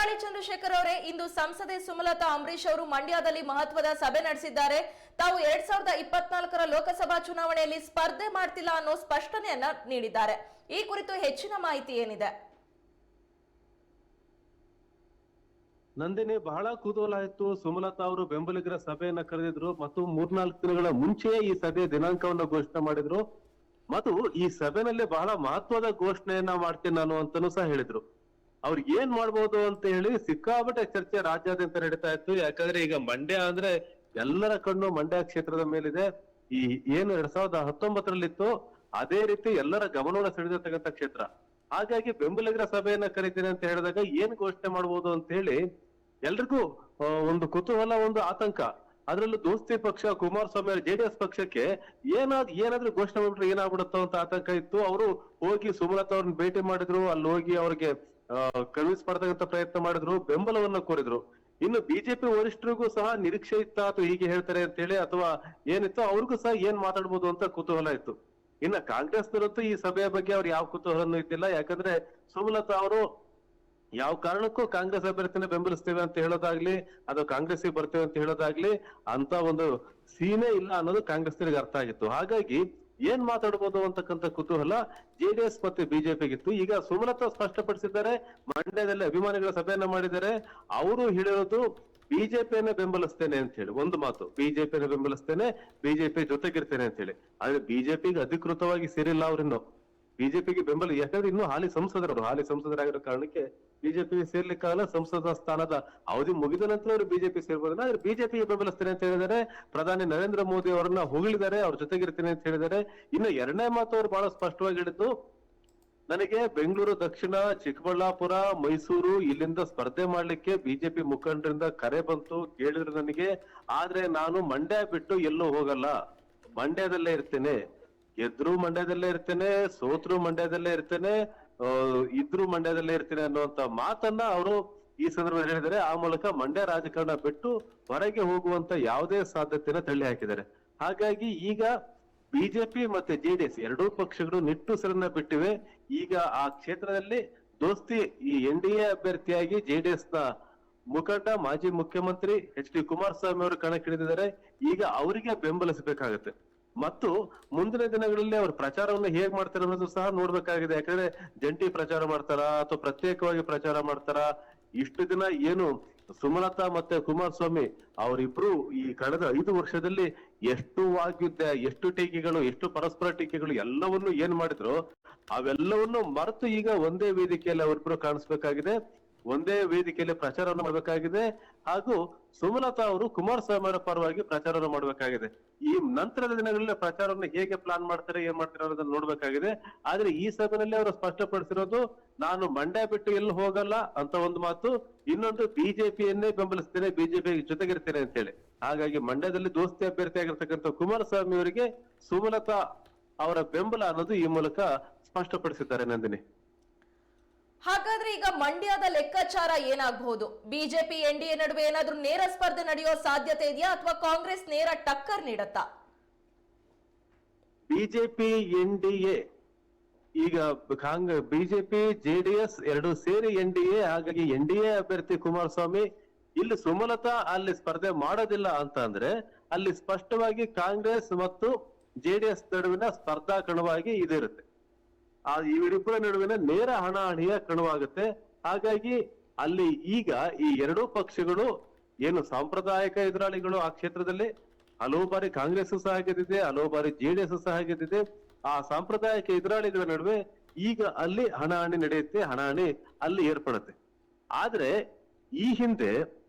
ಎಡಾಳಿ ಚಂದ್ರಶೇಖರ್ ಅವರೇ, ಇಂದು ಸಂಸದೆ ಸುಮಲತಾ ಅಂಬರೀಶ್ ಅವರು ಮಂಡ್ಯದಲ್ಲಿ ಮಹತ್ವದ ಸಭೆ ನಡೆಸಿದ್ದಾರೆ. ತಾವು 2024ರ ಲೋಕಸಭಾ ಚುನಾವಣೆಯಲ್ಲಿ ಸ್ಪರ್ಧೆ ಮಾಡ್ತಿಲ್ಲ ಅನ್ನೋ ಸ್ಪಷ್ಟನೆಯನ್ನ ನೀಡಿದ್ದಾರೆ. ಈ ಕುರಿತು ಹೆಚ್ಚಿನ ಮಾಹಿತಿ ಏನಿದೆ? ನಂದಿನಿ, ಬಹಳ ಕುತೂಹಲ ಇತ್ತು. ಸುಮಲತಾ ಅವರು ಬೆಂಬಲಿಗರ ಸಭೆಯನ್ನ ಕರೆದಿದ್ರು ಮತ್ತು 3-4 ದಿನಗಳ ಮುಂಚೆಯೇ ಈ ಸಭೆಯ ದಿನಾಂಕವನ್ನು ಘೋಷಣೆ ಮಾಡಿದ್ರು ಮತ್ತು ಈ ಸಭೆಯಲ್ಲಿ ಬಹಳ ಮಹತ್ವದ ಘೋಷಣೆಯನ್ನ ಮಾಡ್ತೀನಿ ನಾನು ಅಂತಾನೂ ಸಹ ಹೇಳಿದ್ರು. ಅವ್ರು ಏನ್ ಮಾಡ್ಬೋದು ಅಂತ ಹೇಳಿ ಸಿಕ್ಕಾಪಟ್ಟೆ ಚರ್ಚೆ ರಾಜ್ಯಾದ್ಯಂತ ನಡೀತಾ ಇತ್ತು. ಯಾಕಂದ್ರೆ ಈಗ ಮಂಡ್ಯ ಅಂದ್ರೆ ಎಲ್ಲರ ಕಣ್ಣು ಮಂಡ್ಯ ಕ್ಷೇತ್ರದ ಮೇಲಿದೆ. ಈ ಏನು 2019ರಲ್ಲಿತ್ತು ಅದೇ ರೀತಿ ಎಲ್ಲರ ಗಮನವನ್ನು ಸೆಳೆದಿರ್ತಕ್ಕಂಥ ಕ್ಷೇತ್ರ. ಹಾಗಾಗಿ ಬೆಂಬಲಿಗರ ಸಭೆಯನ್ನ ಕರಿತೀನಿ ಅಂತ ಹೇಳಿದಾಗ ಏನ್ ಘೋಷಣೆ ಮಾಡ್ಬೋದು ಅಂತ ಹೇಳಿ ಎಲ್ರಿಗೂ ಒಂದು ಕುತೂಹಲ, ಒಂದು ಆತಂಕ. ಅದ್ರಲ್ಲೂ ದೋಸ್ತಿ ಪಕ್ಷ ಕುಮಾರಸ್ವಾಮಿ ಜೆಡಿಎಸ್ ಪಕ್ಷಕ್ಕೆ ಏನಾದ್ರೂ ಘೋಷಣೆ ಮಾಡ್ಬಿಟ್ರೆ ಏನಾಗ್ಬಿಡುತ್ತೋ ಅಂತ ಆತಂಕ ಇತ್ತು. ಅವರು ಹೋಗಿ ಸುಮಲತಾ ಅವ್ರನ್ನ ಭೇಟಿ ಮಾಡಿದ್ರು, ಅಲ್ಲಿ ಹೋಗಿ ಅವ್ರಿಗೆ ಕನ್ವಿನ್ಸ್ ಮಾಡತಕ್ಕಂತ ಪ್ರಯತ್ನ ಮಾಡಿದ್ರು, ಬೆಂಬಲವನ್ನ ಕೋರಿದ್ರು. ಇನ್ನು ಬಿಜೆಪಿ ವರಿಷ್ಠರಿಗೂ ಸಹ ನಿರೀಕ್ಷೆ ಇತ್ತ ಅಥವಾ ಹೀಗೆ ಹೇಳ್ತಾರೆ ಅಂತ ಹೇಳಿ ಅಥವಾ ಏನಿತ್ತು, ಅವ್ರಿಗೂ ಸಹ ಏನ್ ಮಾತಾಡ್ಬೋದು ಅಂತ ಕುತೂಹಲ ಇತ್ತು. ಇನ್ನ ಕಾಂಗ್ರೆಸ್ನವರಂತೂ ಈ ಸಭೆಯ ಬಗ್ಗೆ ಅವ್ರು ಯಾವ ಕುತೂಹಲನೂ ಇದ್ದಿಲ್ಲ. ಯಾಕಂದ್ರೆ ಸುಮಲತಾ ಅವರು ಯಾವ ಕಾರಣಕ್ಕೂ ಕಾಂಗ್ರೆಸ್ ಅಭ್ಯರ್ಥಿನ ಬೆಂಬಲಿಸ್ತೇವೆ ಅಂತ ಹೇಳೋದಾಗ್ಲಿ ಅಥವಾ ಕಾಂಗ್ರೆಸ್ಗೆ ಬರ್ತೇವೆ ಅಂತ ಹೇಳೋದಾಗ್ಲಿ ಅಂತ ಒಂದು ಸೀನೆ ಇಲ್ಲ ಅನ್ನೋದು ಕಾಂಗ್ರೆಸ್ನವರಿಗೆ ಅರ್ಥ ಆಗಿತ್ತು. ಹಾಗಾಗಿ ಏನ್ ಮಾತಾಡ್ಬೋದು ಅಂತಕ್ಕಂಥ ಕುತೂಹಲ ಜೆಡಿಎಸ್ ಮತ್ತೆ ಬಿಜೆಪಿಗಿತ್ತು. ಈಗ ಸುಮಲತಾ ಸ್ಪಷ್ಟಪಡಿಸಿದ್ದಾರೆ, ಮಂಡ್ಯದಲ್ಲಿ ಅಭಿಮಾನಿಗಳ ಸಭೆಯನ್ನ ಮಾಡಿದ್ದಾರೆ. ಅವರು ಹೇಳಿರೋದು ಬಿಜೆಪಿಯನ್ನ ಬೆಂಬಲಿಸ್ತೇನೆ ಅಂತ ಹೇಳಿ ಒಂದು ಮಾತು, ಬಿಜೆಪಿಯನ್ನ ಬೆಂಬಲಿಸ್ತೇನೆ, ಬಿಜೆಪಿ ಜೊತೆಗಿರ್ತೇನೆ ಅಂತ ಹೇಳಿ. ಆದ್ರೆ ಬಿಜೆಪಿಗೆ ಅಧಿಕೃತವಾಗಿ ಸೇರಿಲ್ಲ ಅವ್ರಿನ್ನು. ಬಿಜೆಪಿಗೆ ಬೆಂಬಲ, ಯಾಕಂದ್ರೆ ಇನ್ನು ಹಾಲಿ ಸಂಸದರಾಗಿರೋ ಕಾರಣಕ್ಕೆ ಬಿಜೆಪಿಗೆ ಸೇರ್ಲಿಕ್ಕಾಗಲ್ಲ. ಸಂಸದ ಸ್ಥಾನದ ಅವಧಿ ಮುಗಿದ ನಂತರ ಅವರು ಬಿಜೆಪಿ ಸೇರ್ಬೋದಿಲ್ಲ. ಆದ್ರೆ ಬಿಜೆಪಿಗೆ ಬೆಂಬಲಿಸ್ತೇನೆ ಅಂತ ಹೇಳಿದ್ದಾರೆ. ಪ್ರಧಾನಿ ನರೇಂದ್ರ ಮೋದಿ ಅವರನ್ನ ಹೊಗಳಿದ್ದಾರೆ, ಅವ್ರ ಜೊತೆಗಿರ್ತೀನಿ ಅಂತ ಹೇಳಿದ್ದಾರೆ. ಇನ್ನು ಎರಡನೇ ಮಾತು ಅವರು ಬಹಳ ಸ್ಪಷ್ಟವಾಗಿ ಹೇಳಿದ್ದು, ನನಗೆ ಬೆಂಗಳೂರು ದಕ್ಷಿಣ, ಚಿಕ್ಕಬಳ್ಳಾಪುರ, ಮೈಸೂರು ಇಲ್ಲಿಂದ ಸ್ಪರ್ಧೆ ಮಾಡ್ಲಿಕ್ಕೆ ಬಿಜೆಪಿ ಮುಖಂಡರಿಂದ ಕರೆ ಬಂತು, ಕೇಳಿದ್ರು ನನಗೆ. ಆದ್ರೆ ನಾನು ಮಂಡ್ಯ ಬಿಟ್ಟು ಎಲ್ಲೂ ಹೋಗಲ್ಲ, ಮಂಡ್ಯದಲ್ಲೇ ಇರ್ತೇನೆ. ಗೆದ್ರು ಮಂಡ್ಯದಲ್ಲೇ ಇರ್ತೇನೆ, ಸೋತ್ರು ಮಂಡ್ಯದಲ್ಲೇ ಇರ್ತೇನೆ, ಇದ್ರು ಮಂಡ್ಯದಲ್ಲೇ ಇರ್ತೇನೆ ಅನ್ನುವಂತ ಮಾತನ್ನ ಅವರು ಈ ಸಂದರ್ಭದಲ್ಲಿ ಹೇಳಿದ್ದಾರೆ. ಆ ಮೂಲಕ ಮಂಡ್ಯ ರಾಜಕಾರಣ ಬಿಟ್ಟು ಹೊರಗೆ ಹೋಗುವಂತ ಯಾವುದೇ ಸಾಧ್ಯತೆಯನ್ನ ತಳ್ಳಿ ಹಾಕಿದ್ದಾರೆ. ಹಾಗಾಗಿ ಈಗ ಬಿಜೆಪಿ ಮತ್ತೆ ಜೆಡಿಎಸ್ ಎರಡೂ ಪಕ್ಷಗಳು ನಿಟ್ಟುಸಿರನ್ನ ಬಿಟ್ಟಿವೆ. ಈಗ ಆ ಕ್ಷೇತ್ರದಲ್ಲಿ ದೋಸ್ತಿ ಈ NDA ಅಭ್ಯರ್ಥಿಯಾಗಿ ಜೆಡಿಎಸ್ ನ ಮುಖಂಡ ಮಾಜಿ ಮುಖ್ಯಮಂತ್ರಿ HD ಕುಮಾರಸ್ವಾಮಿ ಅವರು ಕಣಕ್ಕಿಳಿದಿದ್ದಾರೆ. ಈಗ ಅವರಿಗೆ ಬೆಂಬಲಿಸಬೇಕಾಗತ್ತೆ ಮತ್ತು ಮುಂದಿನ ದಿನಗಳಲ್ಲಿ ಅವ್ರ ಪ್ರಚಾರವನ್ನು ಹೇಗ್ ಮಾಡ್ತಾರೆ ಅನ್ನೋದು ಸಹ ನೋಡ್ಬೇಕಾಗಿದೆ. ಯಾಕಂದ್ರೆ ಜಂಟಿ ಪ್ರಚಾರ ಮಾಡ್ತಾರಾ ಅಥವಾ ಪ್ರತ್ಯೇಕವಾಗಿ ಪ್ರಚಾರ ಮಾಡ್ತಾರಾ? ಇಷ್ಟು ದಿನ ಏನು ಸುಮಲತಾ ಮತ್ತೆ ಕುಮಾರಸ್ವಾಮಿ ಅವರಿಬ್ರು ಈ ಕಳೆದ 5 ವರ್ಷದಲ್ಲಿ ಎಷ್ಟು ವಾಗ್ಯುದ್ಧ, ಎಷ್ಟು ಟೀಕೆಗಳು, ಎಷ್ಟು ಪರಸ್ಪರ ಟೀಕೆಗಳು ಎಲ್ಲವನ್ನು ಏನ್ ಮಾಡಿದ್ರು ಅವೆಲ್ಲವನ್ನು ಮರೆತು ಈಗ ಒಂದೇ ವೇದಿಕೆಯಲ್ಲಿ ಅವರಿಬ್ರು ಕಾಣಿಸ್ಬೇಕಾಗಿದೆ, ಒಂದೇ ವೇದಿಕೆಯಲ್ಲಿ ಪ್ರಚಾರವನ್ನು ಮಾಡಬೇಕಾಗಿದೆ. ಹಾಗೂ ಸುಮಲತಾ ಅವರು ಕುಮಾರಸ್ವಾಮಿ ಅವರ ಪರವಾಗಿ ಪ್ರಚಾರವನ್ನು ಮಾಡಬೇಕಾಗಿದೆ. ಈ ನಂತರದ ದಿನಗಳಲ್ಲಿ ಪ್ರಚಾರವನ್ನು ಹೇಗೆ ಪ್ಲಾನ್ ಮಾಡ್ತಾರೆ, ಏನ್ ಮಾಡ್ತಾರೆ ಅನ್ನೋದನ್ನ ನೋಡ್ಬೇಕಾಗಿದೆ. ಆದ್ರೆ ಈ ಸಭೆಯಲ್ಲಿ ಅವರು ಸ್ಪಷ್ಟಪಡಿಸಿರೋದು, ನಾನು ಮಂಡ್ಯ ಬಿಟ್ಟು ಎಲ್ಲಿ ಹೋಗಲ್ಲ ಅಂತ ಒಂದು ಮಾತು, ಇನ್ನೊಂದು ಬಿಜೆಪಿಯನ್ನೇ ಬೆಂಬಲಿಸ್ತೇನೆ, ಬಿಜೆಪಿ ಜೊತೆಗಿರ್ತೇನೆ ಅಂತ ಹೇಳಿ. ಹಾಗಾಗಿ ಮಂಡ್ಯದಲ್ಲಿ ದೋಸ್ತಿ ಅಭ್ಯರ್ಥಿ ಆಗಿರ್ತಕ್ಕಂಥ ಕುಮಾರಸ್ವಾಮಿ ಅವರಿಗೆ ಸುಮಲತಾ ಅವರ ಬೆಂಬಲ ಅನ್ನೋದು ಈ ಮೂಲಕ ಸ್ಪಷ್ಟಪಡಿಸಿದ್ದಾರೆ. ನಂದಿನಿ, ಹಾಗಾದ್ರೆ ಈಗ ಮಂಡ್ಯದ ಲೆಕ್ಕಾಚಾರ ಏನಾಗಬಹುದು? ಬಿಜೆಪಿ NDA ನಡುವೆ ಏನಾದ್ರೂ ನೇರ ಸ್ಪರ್ಧೆ ನಡೆಯೋ ಸಾಧ್ಯತೆ ಇದೆಯಾ ಅಥವಾ ಕಾಂಗ್ರೆಸ್ ನೇರ ಟಕ್ಕರ್ ನೀಡತ್ತಾ? ಬಿಜೆಪಿ NDA ಈಗ ಬಿಜೆಪಿ ಜೆಡಿಎಸ್ ಎರಡು ಸೇರಿ NDA. ಹಾಗಾಗಿ NDA ಅಭ್ಯರ್ಥಿ ಕುಮಾರಸ್ವಾಮಿ, ಇಲ್ಲಿ ಸುಮಲತಾ ಅಲ್ಲಿ ಸ್ಪರ್ಧೆ ಮಾಡೋದಿಲ್ಲ ಅಂತ ಅಂದ್ರೆ ಅಲ್ಲಿ ಸ್ಪಷ್ಟವಾಗಿ ಕಾಂಗ್ರೆಸ್ ಮತ್ತು ಜೆಡಿಎಸ್ ನಡುವಿನ ಸ್ಪರ್ಧಾ ಕಣವಾಗಿ ಇದಿರುತ್ತೆ. ಇವರಿಬ್ಬರ ನಡುವಿನ ನೇರ ಹಣಾಹಣಿಯ ಕಣವಾಗುತ್ತೆ. ಹಾಗಾಗಿ ಅಲ್ಲಿ ಈಗ ಈ ಎರಡೂ ಪಕ್ಷಗಳು ಏನು ಸಾಂಪ್ರದಾಯಿಕ ಎದುರಾಳಿಗಳು ಆ ಕ್ಷೇತ್ರದಲ್ಲಿ ಹಲವು ಬಾರಿ ಕಾಂಗ್ರೆಸ್ ಸಹ ಗೆದ್ದಿದೆ, ಹಲವು ಬಾರಿ ಜೆಡಿಎಸ್ ಸಹ ಗೆದ್ದಿದೆ. ಆ ಸಾಂಪ್ರದಾಯಿಕ ಎದುರಾಳಿಗಳ ನಡುವೆ ಈಗ ಅಲ್ಲಿ ಹಣಾಹಣಿ ನಡೆಯುತ್ತೆ, ಹಣಾಹಣಿ ಅಲ್ಲಿ ಏರ್ಪಡುತ್ತೆ. ಆದ್ರೆ ಈ ಹಿಂದೆ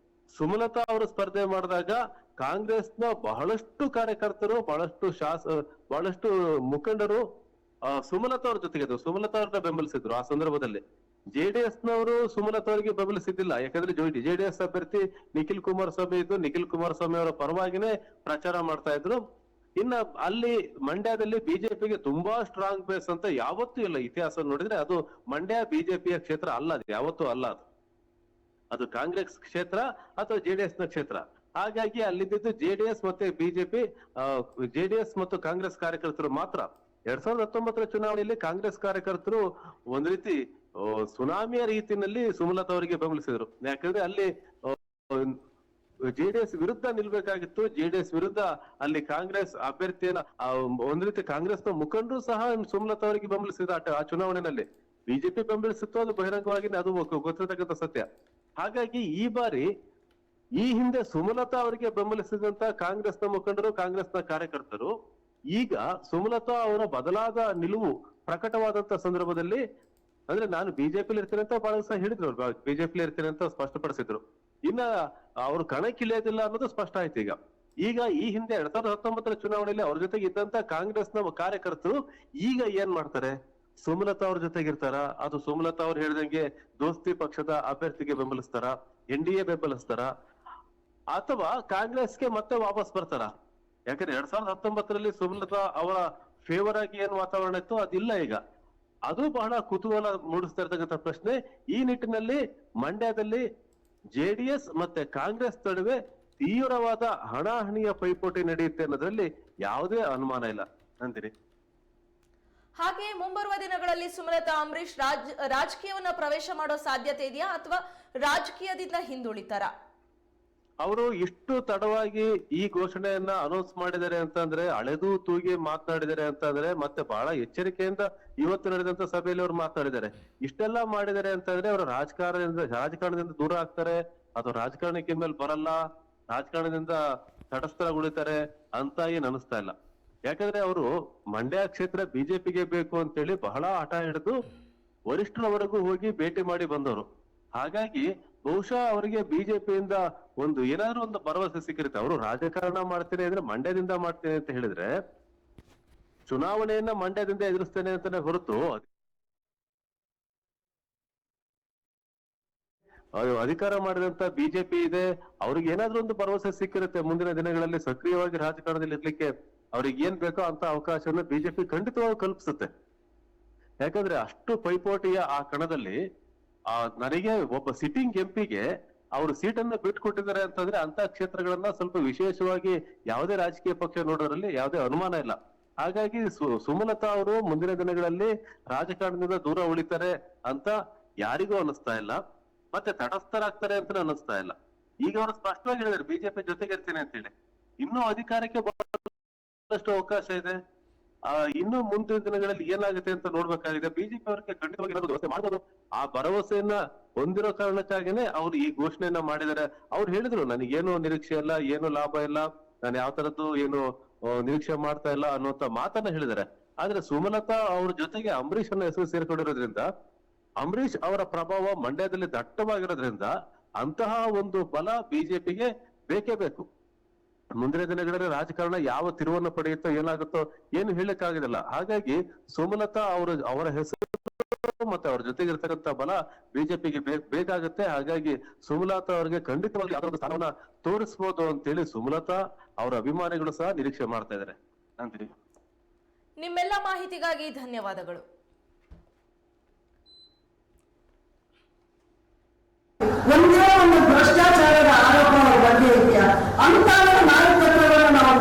ಸುಮಲತಾ ಅವರು ಸ್ಪರ್ಧೆ ಮಾಡಿದಾಗ ಕಾಂಗ್ರೆಸ್ನ ಬಹಳಷ್ಟು ಕಾರ್ಯಕರ್ತರು, ಬಹಳಷ್ಟು ಮುಖಂಡರು ಸುಮಲತಾ ಅವ್ರ ಜೊತೆಗೆ ಸುಮಲತಾ ಅವ್ರನ್ನ ಬೆಂಬಲಿಸಿದ್ರು. ಆ ಸಂದರ್ಭದಲ್ಲಿ ಜೆಡಿಎಸ್ ನವರು ಸುಮಲತಾ ಅವರಿಗೆ ಬೆಂಬಲಿಸಿದ್ದಿಲ್ಲ. ಯಾಕಂದ್ರೆ ಜೆಡಿಎಸ್ ಅಭ್ಯರ್ಥಿ ನಿಖಿಲ್ ಕುಮಾರಸ್ವಾಮಿ ಇದ್ದು, ನಿಖಿಲ್ ಕುಮಾರಸ್ವಾಮಿ ಅವರ ಪರವಾಗಿನೇ ಪ್ರಚಾರ ಮಾಡ್ತಾ ಇದ್ರು. ಇನ್ನ ಅಲ್ಲಿ ಮಂಡ್ಯದಲ್ಲಿ ಬಿಜೆಪಿಗೆ ತುಂಬಾ ಸ್ಟ್ರಾಂಗ್ ಬೇಸ್ ಅಂತ ಯಾವತ್ತೂ ಇಲ್ಲ. ಇತಿಹಾಸ ನೋಡಿದ್ರೆ ಅದು ಮಂಡ್ಯ ಬಿಜೆಪಿಯ ಕ್ಷೇತ್ರ ಅಲ್ಲ, ಅದು ಯಾವತ್ತೂ ಅಲ್ಲ. ಅದು ಕಾಂಗ್ರೆಸ್ ಕ್ಷೇತ್ರ ಅಥವಾ ಜೆಡಿಎಸ್ ನ ಕ್ಷೇತ್ರ. ಹಾಗಾಗಿ ಅಲ್ಲಿದ್ದು ಜೆಡಿಎಸ್ ಮತ್ತೆ ಬಿಜೆಪಿ, ಜೆಡಿಎಸ್ ಮತ್ತು ಕಾಂಗ್ರೆಸ್ ಕಾರ್ಯಕರ್ತರು ಮಾತ್ರ. 2019ರ ಚುನಾವಣೆಯಲ್ಲಿ ಕಾಂಗ್ರೆಸ್ ಕಾರ್ಯಕರ್ತರು ಒಂದ್ ರೀತಿ ಸುನಾಮಿಯ ರೀತಿಯಲ್ಲಿ ಸುಮಲತಾ ಅವರಿಗೆ ಬೆಂಬಲಿಸಿದ್ರು. ಯಾಕಂದ್ರೆ ಅಲ್ಲಿ ಜೆಡಿಎಸ್ ವಿರುದ್ಧ ನಿಲ್ಬೇಕಾಗಿತ್ತು. ಜೆಡಿಎಸ್ ವಿರುದ್ಧ ಅಲ್ಲಿ ಕಾಂಗ್ರೆಸ್ ಅಭ್ಯರ್ಥಿಯನ್ನ ಒಂದ್ ರೀತಿ ಕಾಂಗ್ರೆಸ್ನ ಮುಖಂಡರು ಸಹ ಸುಮಲತಾ ಅವರಿಗೆ ಬೆಂಬಲಿಸಿದ ಆ ಚುನಾವಣೆಯಲ್ಲಿ. ಬಿಜೆಪಿ ಬೆಂಬಲಿಸಿತ್ತು, ಅದು ಬಹಿರಂಗವಾಗಿ ಅದು ಗೊತ್ತಿರತಕ್ಕಂಥ ಸತ್ಯ. ಹಾಗಾಗಿ ಈ ಬಾರಿ ಈ ಹಿಂದೆ ಸುಮಲತಾ ಅವರಿಗೆ ಬೆಂಬಲಿಸಿದಂತ ಕಾಂಗ್ರೆಸ್ನ ಮುಖಂಡರು, ಕಾಂಗ್ರೆಸ್ನ ಕಾರ್ಯಕರ್ತರು ಈಗ ಸುಮಲತಾ ಅವರ ಬದಲಾದ ನಿಲುವು ಪ್ರಕಟವಾದಂತ ಸಂದರ್ಭದಲ್ಲಿ, ಅಂದ್ರೆ ನಾನು ಬಿಜೆಪಿಲಿ ಇರ್ತೇನೆ ಅಂತ ಬಹಳ ಸಹ ಹೇಳಿದ್ರು, ಬಿಜೆಪಿಲಿ ಇರ್ತೇನೆ ಅಂತ ಸ್ಪಷ್ಟಪಡಿಸಿದ್ರು. ಇನ್ನ ಅವ್ರು ಕಣಕ್ಕಿಳಿಯೋದಿಲ್ಲ ಅನ್ನೋದು ಸ್ಪಷ್ಟ ಆಯ್ತು ಈಗ ಈ ಹಿಂದೆ 2019 ಚುನಾವಣೆಯಲ್ಲಿ ಅವ್ರ ಜೊತೆಗೆ ಇದ್ದಂತ ಕಾಂಗ್ರೆಸ್ನ ಕಾರ್ಯಕರ್ತರು ಈಗ ಏನ್ ಮಾಡ್ತಾರೆ? ಸುಮಲತಾ ಅವ್ರ ಜೊತೆಗಿರ್ತಾರ? ಅದು ಸುಮಲತಾ ಅವ್ರು ಹೇಳಿದಂಗೆ ದೋಸ್ತಿ ಪಕ್ಷದ ಅಭ್ಯರ್ಥಿಗೆ ಬೆಂಬಲಿಸ್ತಾರ, NDA ಬೆಂಬಲಿಸ್ತಾರ, ಅಥವಾ ಕಾಂಗ್ರೆಸ್ಗೆ ಮತ್ತೆ ವಾಪಸ್ ಬರ್ತಾರ? ಯಾಕಂದ್ರೆ 2019 ಸುಮಲತಾ ಅವರ ಫೇವರ್ ಆಗಿ ಏನ್ ವಾತಾವರಣ ಇತ್ತು ಅದಿಲ್ಲ ಈಗ. ಅದು ಬಹಳ ಕುತೂಹಲ ಮೂಡಿಸ್ತಾ ಇರ್ತಕ್ಕಂಥ ಪ್ರಶ್ನೆ. ಈ ನಿಟ್ಟಿನಲ್ಲಿ ಮಂಡ್ಯದಲ್ಲಿ ಜೆಡಿಎಸ್ ಮತ್ತೆ ಕಾಂಗ್ರೆಸ್ ನಡುವೆ ತೀವ್ರವಾದ ಹಣಾಹಣಿಯ ಪೈಪೋಟಿ ನಡೆಯುತ್ತೆ ಅನ್ನೋದ್ರಲ್ಲಿ ಯಾವುದೇ ಅನುಮಾನ ಇಲ್ಲ ಅಂತೀರಿ. ಹಾಗೆ ಮುಂಬರುವ ದಿನಗಳಲ್ಲಿ ಸುಮಲತಾ ಅಂಬರೀಶ್ ರಾಜಕೀಯವನ್ನ ಪ್ರವೇಶ ಮಾಡೋ ಸಾಧ್ಯತೆ ಇದೆಯಾ, ಅಥವಾ ರಾಜಕೀಯದಿಂದ ಹಿಂದುಳಿತಾರ? ಅವರು ಇಷ್ಟು ತಡವಾಗಿ ಈ ಘೋಷಣೆಯನ್ನ ಅನೌನ್ಸ್ ಮಾಡಿದ್ದಾರೆ ಅಂತಂದ್ರೆ, ಅಳೆದು ತೂಗಿ ಮಾತನಾಡಿದ್ದಾರೆ ಅಂತಂದ್ರೆ, ಮತ್ತೆ ಬಹಳ ಎಚ್ಚರಿಕೆಯಿಂದ ಇವತ್ತು ನಡೆದಂತ ಸಭೆಯಲ್ಲಿ ಅವ್ರು ಮಾತನಾಡಿದ್ದಾರೆ. ಇಷ್ಟೆಲ್ಲಾ ಮಾಡಿದ್ದಾರೆ ಅಂತಂದ್ರೆ ಅವರು ರಾಜಕಾರಣದಿಂದ ದೂರ ಆಗ್ತಾರೆ, ಅಥವಾ ರಾಜಕಾರಣಕ್ಕೆ ಮೇಲೆ ಬರಲ್ಲ, ರಾಜಕಾರಣದಿಂದ ತಟಸ್ಥರಾಗುಳಿತಾರೆ ಅಂತ ಏನ್ ಅನಿಸ್ತಾ ಇಲ್ಲ. ಯಾಕಂದ್ರೆ ಅವರು ಮಂಡ್ಯ ಕ್ಷೇತ್ರ ಬಿಜೆಪಿಗೆ ಬೇಕು ಅಂತೇಳಿ ಬಹಳ ಹಠ ಹಿಡಿದು ವರಿಷ್ಠರವರೆಗೂ ಹೋಗಿ ಭೇಟಿ ಮಾಡಿ ಬಂದವರು. ಹಾಗಾಗಿ ಬಹುಶಃ ಅವರಿಗೆ ಬಿಜೆಪಿಯಿಂದ ಏನಾದ್ರೂ ಒಂದು ಭರವಸೆ ಸಿಕ್ಕಿರುತ್ತೆ. ಅವರು ರಾಜಕಾರಣ ಮಾಡ್ತೇನೆ ಅಂದ್ರೆ ಮಂಡ್ಯದಿಂದ ಮಾಡ್ತೇನೆ ಅಂತ ಹೇಳಿದ್ರೆ, ಚುನಾವಣೆಯನ್ನ ಮಂಡ್ಯದಿಂದ ಎದುರಿಸ್ತೇನೆ ಅಂತಾನೆ ಹೊರತು ಅಧಿಕಾರ ಮಾಡಿದಂತ ಬಿಜೆಪಿ ಇದೆ, ಅವ್ರಿಗೆ ಏನಾದ್ರೂ ಒಂದು ಭರವಸೆ ಸಿಕ್ಕಿರುತ್ತೆ ಮುಂದಿನ ದಿನಗಳಲ್ಲಿ ಸಕ್ರಿಯವಾಗಿ ರಾಜಕಾರಣದಲ್ಲಿ ಇರ್ಲಿಕ್ಕೆ ಅವ್ರಿಗೆ ಏನ್ ಬೇಕೋ ಅಂತ ಅವಕಾಶವನ್ನ ಬಿಜೆಪಿ ಖಂಡಿತವಾಗಿ ಕಲ್ಪಿಸುತ್ತೆ. ಯಾಕಂದ್ರೆ ಅಷ್ಟು ಪೈಪೋಟಿಯ ಆ ಕಣದಲ್ಲಿ ನನಗೆ ಒಬ್ಬ ಸಿಟ್ಟಿಂಗ್ ಎಂಪಿಗೆ ಅವರು ಸೀಟನ್ನ ಬಿಟ್ಕೊಟ್ಟಿದ್ದಾರೆ ಅಂತಂದ್ರೆ ಅಂತ ಕ್ಷೇತ್ರಗಳನ್ನ ಸ್ವಲ್ಪ ವಿಶೇಷವಾಗಿ ಯಾವುದೇ ರಾಜಕೀಯ ಪಕ್ಷ ನೋಡೋದ್ರಲ್ಲಿ ಯಾವುದೇ ಅನುಮಾನ ಇಲ್ಲ. ಹಾಗಾಗಿ ಸುಮಲತಾ ಅವರು ಮುಂದಿನ ದಿನಗಳಲ್ಲಿ ರಾಜಕಾರಣದಿಂದ ದೂರ ಉಳಿತಾರೆ ಅಂತ ಯಾರಿಗೂ ಅನಿಸ್ತಾ ಇಲ್ಲ, ಮತ್ತೆ ತಟಸ್ಥರಾಗ್ತಾರೆ ಅಂತ ಅನಿಸ್ತಾ ಇಲ್ಲ. ಈಗ ಅವರು ಸ್ಪಷ್ಟವಾಗಿ ಹೇಳಿದ್ರು ಬಿಜೆಪಿ ಜೊತೆಗೆ ಇರ್ತೀನಿ ಅಂತ ಹೇಳಿ. ಇನ್ನೂ ಅಧಿಕಾರಕ್ಕೆ ಬಹಳಷ್ಟು ಅವಕಾಶ ಇದೆ. ಇನ್ನು ಮುಂದಿನ ದಿನಗಳಲ್ಲಿ ಏನಾಗುತ್ತೆ ಅಂತ ನೋಡ್ಬೇಕಾಗಿದೆ. ಬಿಜೆಪಿ ಅವರಿಗೆ ಖಂಡಿತವಾಗಿ ವ್ಯವಸ್ಥೆ ಮಾಡಬಹುದು. ಆ ಭರವಸೆಯನ್ನ ಹೊಂದಿರೋ ಕಾರಣಕ್ಕಾಗಿನೇ ಅವ್ರು ಈ ಘೋಷಣೆಯನ್ನ ಮಾಡಿದ್ದಾರೆ. ಅವ್ರು ಹೇಳಿದ್ರು ನನಗೇನು ನಿರೀಕ್ಷೆ ಇಲ್ಲ, ಏನು ಲಾಭ ಇಲ್ಲ, ನಾನು ಯಾವ ತರದ್ದು ಏನು ನಿರೀಕ್ಷೆ ಮಾಡ್ತಾ ಇಲ್ಲ ಅನ್ನುವಂತ ಮಾತನ್ನ ಹೇಳಿದ್ದಾರೆ. ಆದ್ರೆ ಸುಮಲತಾ ಅವ್ರ ಜೊತೆಗೆ ಅಂಬರೀಷ್ ಅನ್ನ ಹೆಸರು ಸೇರ್ಕೊಂಡಿರೋದ್ರಿಂದ, ಅಂಬರೀಷ್ ಅವರ ಪ್ರಭಾವ ಮಂಡ್ಯದಲ್ಲಿ ದಟ್ಟವಾಗಿರೋದ್ರಿಂದ ಅಂತಹ ಒಂದು ಬಲ ಬಿಜೆಪಿಗೆ ಬೇಕೇ ಬೇಕು. ಮುಂದಿನ ದಿನಗಳಲ್ಲಿ ರಾಜಕಾರಣ ಯಾವ ತಿರುವನ್ನು ಪಡೆಯುತ್ತೋ ಏನಾಗುತ್ತೋ ಏನು ಹೇಳಕ್ಕಾಗೋದಿಲ್ಲ. ಹಾಗಾಗಿ ಸುಮಲತಾ ಅವರ ಹೆಸರು ಮತ್ತೆ ಅವ್ರ ಜೊತೆಗಿರ್ತಕ್ಕಂಥ ಬಲ ಬಿಜೆಪಿಗೆ ಬೇಕಾಗುತ್ತೆ. ಹಾಗಾಗಿ ಸುಮಲತಾ ಅವರಿಗೆ ಖಂಡಿತವಾಗಿ ಅದೊಂದು ಸ್ಥಾನವನ್ನ ತೋರಿಸಬಹುದು ಅಂತೇಳಿ ಸುಮಲತಾ ಅವರ ಅಭಿಮಾನಿಗಳು ಸಹ ನಿರೀಕ್ಷೆ ಮಾಡ್ತಾ ಇದ್ದಾರೆ ಅಂತೀನಿ. ನಿಮ್ಮೆಲ್ಲ ಮಾಹಿತಿಗಾಗಿ ಧನ್ಯವಾದಗಳು.